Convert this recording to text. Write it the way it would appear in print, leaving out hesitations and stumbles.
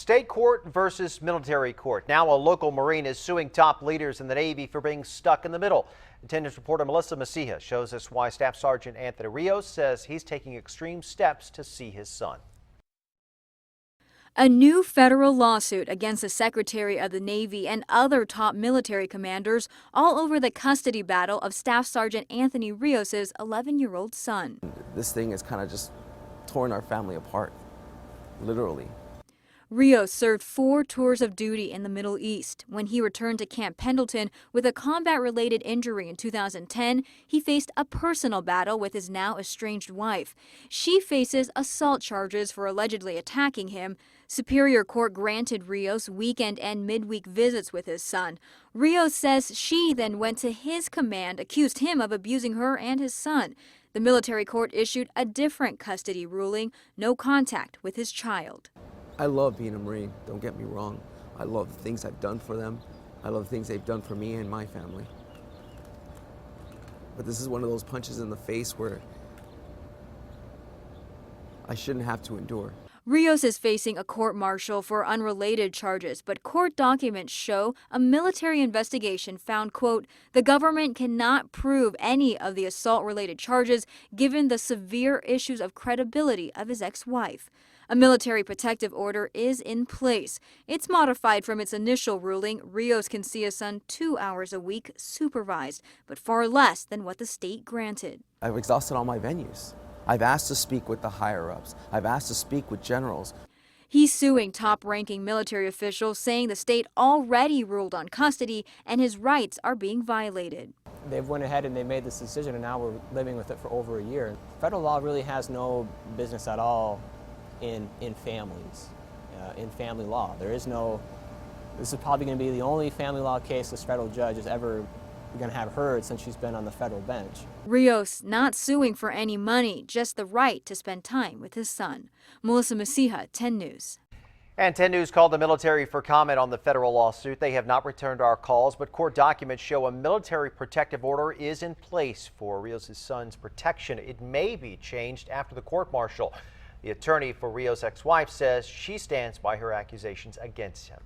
State court versus military court. Now a local Marine is suing top leaders in the Navy for being stuck in the middle. Attendance reporter Melissa Messiha shows us why Staff Sergeant Anthony Rios says he's taking extreme steps to see his son. A new federal lawsuit against the Secretary of the Navy and other top military commanders all over the custody battle of Staff Sergeant Anthony Rios' 11-year-old son. This thing has kind of just torn our family apart, literally. Rios served 4 tours of duty in the Middle East. When he returned to Camp Pendleton with a combat-related injury in 2010, he faced a personal battle with his now estranged wife. She faces assault charges for allegedly attacking him. Superior Court granted Rios weekend and midweek visits with his son. Rios says she then went to his command, accused him of abusing her and his son. The military court issued a different custody ruling, no contact with his child. I love being a Marine, don't get me wrong. I love the things I've done for them. I love the things they've done for me and my family. But this is one of those punches in the face where I shouldn't have to endure. Rios is facing a court-martial for unrelated charges, but court documents show a military investigation found, quote, the government cannot prove any of the assault-related charges given the severe issues of credibility of his ex-wife. A military protective order is in place. It's modified from its initial ruling. Rios can see his son 2 hours a week supervised, but far less than what the state granted. I've exhausted all my venues. I've asked to speak with the higher-ups. I've asked to speak with generals. He's suing top-ranking military officials, saying the state already ruled on custody and his rights are being violated. They've went ahead and they made this decision, and now we're living with it for over a year. Federal law really has no business at all in families, in family law. This is probably going to be the only family law case this federal judge is ever going to have heard since she's been on the federal bench. Rios not suing for any money, just the right to spend time with his son. Melissa Messiha, 10 News. And 10 News called the military for comment on the federal lawsuit. They have not returned our calls, but court documents show a military protective order is in place for Rios' son's protection. It may be changed after the court-martial. The attorney for Rios' ex-wife says she stands by her accusations against him.